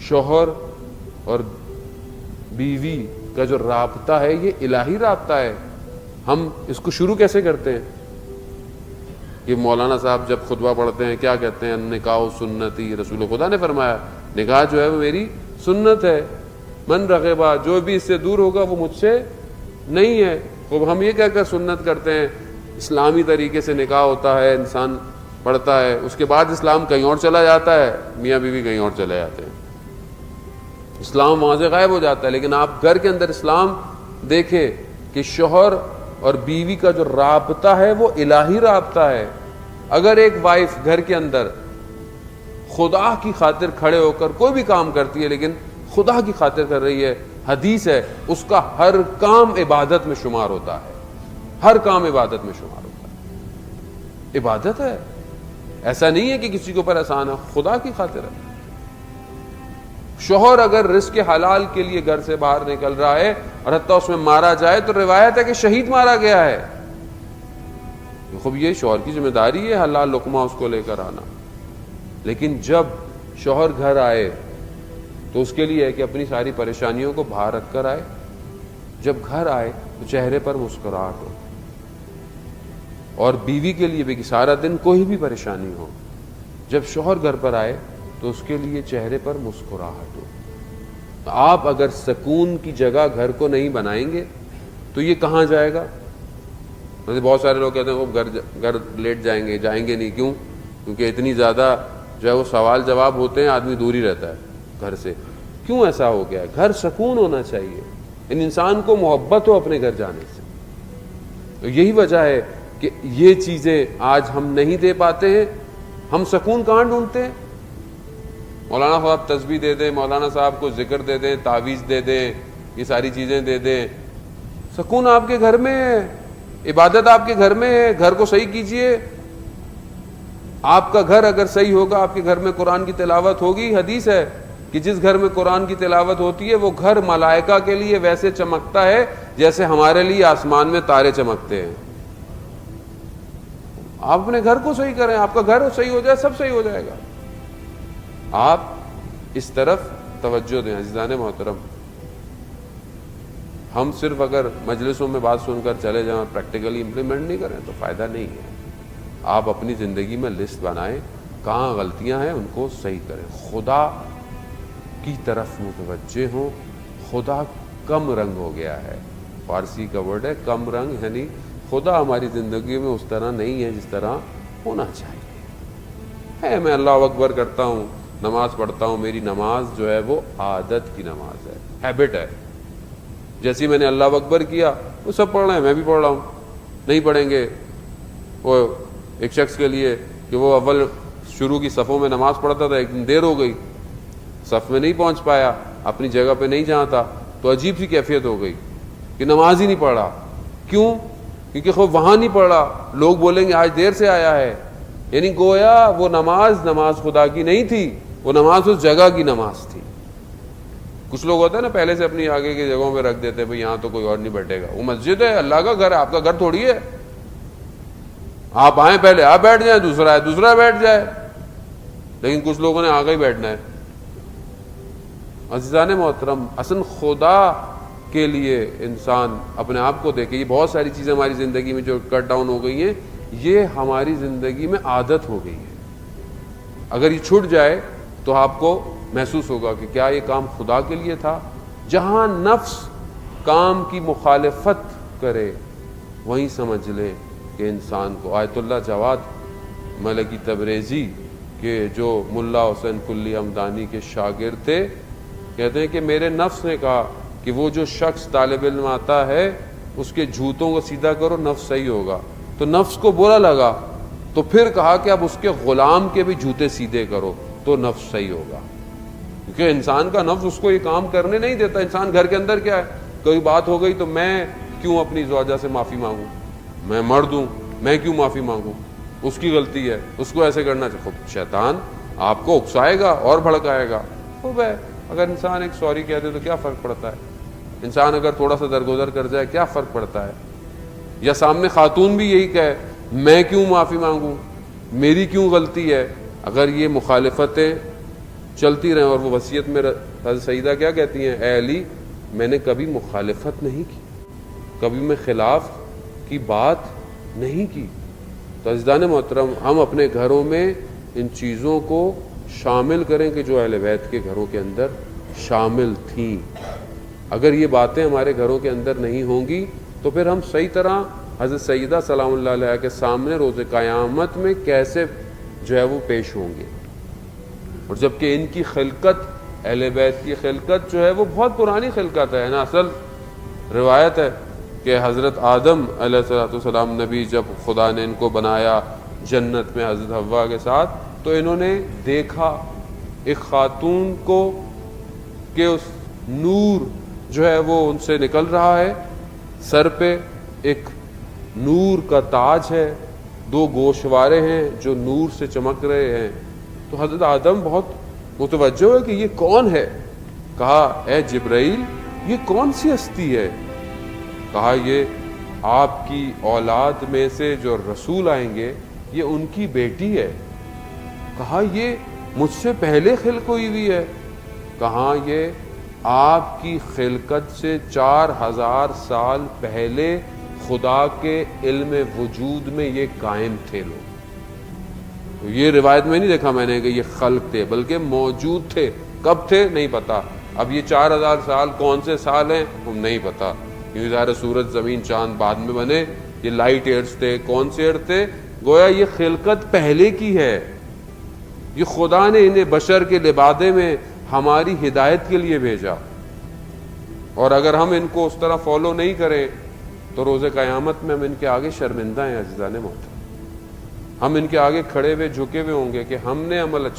شوہر اور بیوی کا جو رابطہ ہے یہ الہی رابطہ ہے. ہم اس کو شروع کیسے کرتے ہیں؟ یہ مولانا صاحب جب خطبہ پڑھتے ہیں کیا کہتے ہیں؟ نکاح سنتی، رسول خدا نے فرمایا نکاح جو ہے وہ میری سنت ہے. من رغبا، جو بھی اس سے دور ہوگا وہ مجھ سے نہیں ہے. تو ہم یہ کہہ کر سنت کرتے ہیں. اسلامی طریقے سے نکاح ہوتا ہے، انسان پڑھتا ہے، اس کے بعد اسلام کہیں اور چلا جاتا ہے، میاں بیوی کہیں اور چلے جاتے ہیں، اسلام وہاں سے غائب ہو جاتا ہے. لیکن آپ گھر کے اندر اسلام دیکھیں کہ شوہر اور بیوی کا جو رابطہ ہے وہ الہی رابطہ ہے. اگر ایک وائف گھر کے اندر خدا کی خاطر کھڑے ہو کر کوئی بھی کام کرتی ہے لیکن خدا کی خاطر کر رہی ہے، حدیث ہے اس کا ہر کام عبادت میں شمار ہوتا ہے. ہر کام عبادت میں شمار ہوتا ہے. عبادت ہے، ایسا نہیں ہے کہ کسی کے اوپر احسان ہے، خدا کی خاطر ہے. شوہر اگر رزق حلال کے لیے گھر سے باہر نکل رہا ہے اور حتیٰ اس میں مارا جائے تو روایت ہے کہ شہید مارا گیا ہے. خوب یہ شوہر کی ذمہ داری ہے حلال لقمہ اس کو لے کر آنا. لیکن جب شوہر گھر آئے تو اس کے لیے ہے کہ اپنی ساری پریشانیوں کو باہر رکھ کر آئے. جب گھر آئے تو چہرے پر مسکراہٹ ہو. اور بیوی کے لیے بھی کہ سارا دن کوئی بھی پریشانی ہو، جب شوہر گھر پر آئے تو اس کے لیے چہرے پر مسکراہٹ ہو. آپ اگر سکون کی جگہ گھر کو نہیں بنائیں گے تو یہ کہاں جائے گا؟ بہت سارے لوگ کہتے ہیں وہ گھر لیٹ جائیں گے نہیں. کیوں؟ کیونکہ اتنی زیادہ جو ہے وہ سوال جواب ہوتے ہیں، آدمی دور ہی رہتا ہے گھر سے. کیوں ایسا ہو گیا ہے؟ گھر سکون ہونا چاہیے، انسان کو محبت ہو اپنے گھر جانے سے. تو یہی وجہ ہے کہ یہ چیزیں آج ہم نہیں دے پاتے ہیں. ہم سکون کہاں ڈھونڈتے ہیں؟ مولانا صاحب تسبیح دے دیں، مولانا صاحب کو ذکر دے دیں، تعویذ دے دیں، یہ ساری چیزیں دے دیں. سکون آپ کے گھر میں ہے، عبادت آپ کے گھر میں ہے. گھر کو صحیح کیجئے. آپ کا گھر اگر صحیح ہوگا، آپ کے گھر میں قرآن کی تلاوت ہوگی. حدیث ہے کہ جس گھر میں قرآن کی تلاوت ہوتی ہے وہ گھر ملائکہ کے لیے ویسے چمکتا ہے جیسے ہمارے لیے آسمان میں تارے چمکتے ہیں. آپ اپنے گھر کو صحیح کریں، آپ کا گھر صحیح ہو جائے سب صحیح ہو جائے گا. آپ اس طرف توجہ دیں. عزیزان محترم، ہم صرف اگر مجلسوں میں بات سن کر چلے جائیں اور پریکٹیکلی امپلیمنٹ نہیں کریں تو فائدہ نہیں ہے. آپ اپنی زندگی میں لسٹ بنائیں، کہاں غلطیاں ہیں ان کو صحیح کریں، خدا کی طرف متوجہ ہوں. خدا کم رنگ ہو گیا ہے، فارسی کا ورڈ ہے کم رنگ، یعنی خدا ہماری زندگی میں اس طرح نہیں ہے جس طرح ہونا چاہیے. میں اللہ اکبر کرتا ہوں، نماز پڑھتا ہوں، میری نماز جو ہے وہ عادت کی نماز ہے، ہیبٹ ہے. جیسے میں نے اللہ اکبر کیا وہ سب پڑھ رہے ہیں، میں بھی پڑھ رہا ہوں. نہیں پڑھیں گے وہ ایک شخص کے لیے کہ وہ اول شروع کی صفوں میں نماز پڑھتا تھا، ایک دن دیر ہو گئی، صف میں نہیں پہنچ پایا، اپنی جگہ پہ نہیں جہاں تھا، تو عجیب سی کیفیت ہو گئی کہ نماز ہی نہیں پڑھ رہا. کیوں؟ کیونکہ خوب وہاں نہیں پڑھ رہا، لوگ بولیں گے آج دیر سے آیا ہے. یعنی گویا وہ نماز خدا کی نہیں تھی، وہ نماز اس جگہ کی نماز تھی. کچھ لوگ ہوتے ہیں نا پہلے سے اپنی آگے کی جگہوں پہ رکھ دیتے ہیں، بھئی یہاں تو کوئی اور نہیں بیٹھے گا. وہ مسجد ہے، اللہ کا گھر ہے، آپ کا گھر تھوڑی ہے. آپ آئیں پہلے آپ بیٹھ جائیں، دوسرا بیٹھ جائے. لیکن کچھ لوگوں نے آگے ہی بیٹھنا ہے. عزیزان محترم، اصل خدا کے لیے انسان اپنے آپ کو دیکھے. یہ بہت ساری چیزیں ہماری زندگی میں جو کٹ ڈاؤن ہو گئی ہیں، یہ ہماری زندگی میں عادت ہو گئی ہے. اگر یہ چھوٹ جائے تو آپ کو محسوس ہوگا کہ کیا یہ کام خدا کے لیے تھا. جہاں نفس کام کی مخالفت کرے وہیں سمجھ لے کہ انسان کو. آیت اللہ جواد ملکی تبریزی کے جو ملا حسین کلی ہمدانی کے شاگرد تھے، کہتے ہیں کہ میرے نفس نے کہا کہ وہ جو شخص طالب علم آتا ہے اس کے جوتوں کو سیدھا کرو، نفس صحیح ہوگا. تو نفس کو برا لگا تو پھر کہا کہ اب اس کے غلام کے بھی جوتے سیدھے کرو تو نفس صحیح ہوگا. کیونکہ انسان کا نفس اس کو یہ کام کرنے نہیں دیتا. انسان گھر کے اندر کیا ہے، کوئی بات ہو گئی تو میں کیوں اپنی زوجہ سے معافی مانگوں، میں مرد ہوں، میں کیوں معافی مانگوں، اس کی غلطی ہے، اس کو ایسے کرنا چاہیے. خود شیطان آپ کو اکسائے گا اور بھڑکائے گا. خوب ہے اگر انسان ایک سوری کہہ دے تو کیا فرق پڑتا ہے. انسان اگر تھوڑا سا درگزر کر جائے کیا فرق پڑتا ہے. یا سامنے خاتون بھی یہی کہے میں کیوں معافی مانگوں، میری کیوں غلطی ہے. اگر یہ مخالفتیں چلتی رہیں. اور وہ وصیت میں حضرت سیدہ کیا کہتی ہیں؟ اے علی میں نے کبھی مخالفت نہیں کی, کبھی میں خلاف کی بات نہیں کی. تو عزیزان محترم ہم اپنے گھروں میں ان چیزوں کو شامل کریں کہ جو اہل بیت کے گھروں کے اندر شامل تھیں. اگر یہ باتیں ہمارے گھروں کے اندر نہیں ہوں گی تو پھر ہم صحیح طرح حضرت سیدہ سلام اللہ علیہ کے سامنے روز قیامت میں کیسے جو ہے وہ پیش ہوں گے. اور جبکہ ان کی خلقت, اہل بیت کی خلقت جو ہے وہ بہت پرانی خلقت ہے نا. اصل روایت ہے کہ حضرت آدم علیہ السلام نبی جب خدا نے ان کو بنایا جنت میں حضرت حوا کے ساتھ, تو انہوں نے دیکھا ایک خاتون کو کہ اس نور جو ہے وہ ان سے نکل رہا ہے, سر پہ ایک نور کا تاج ہے, 2 گوشوارے ہیں جو نور سے چمک رہے ہیں. تو حضرت آدم بہت متوجہ ہوئے کہ یہ کون ہے. کہا اے جبرائیل یہ کون سی ہستی ہے؟ کہا یہ آپ کی اولاد میں سے جو رسول آئیں گے یہ ان کی بیٹی ہے. کہا یہ مجھ سے پہلے خلق ہوئی ہوئی ہے. کہاں یہ آپ کی خلقت سے 4000 سال پہلے خدا کے علم وجود میں یہ قائم تھے لوگ. تو یہ روایت میں نہیں دیکھا میں نے کہ یہ خلق تھے, بلکہ موجود تھے. کب تھے نہیں پتا. اب یہ 4000 سال کون سے سال ہیں ہم نہیں پتا, کیونکہ ظاہر سورج زمین چاند بعد میں بنے. یہ لائٹ ایئرز تھے, کون سے ایئر تھے؟ گویا یہ خلقت پہلے کی ہے. یہ خدا نے انہیں بشر کے لبادے میں ہماری ہدایت کے لیے بھیجا, اور اگر ہم ان کو اس طرح فالو نہیں کریں تو روز قیامت میں ہم ان کے آگے شرمندہ ہیں. عزیزان محترم ہم ان کے آگے کھڑے ہوئے جھکے ہوئے ہوں گے کہ ہم نے عمل اچھا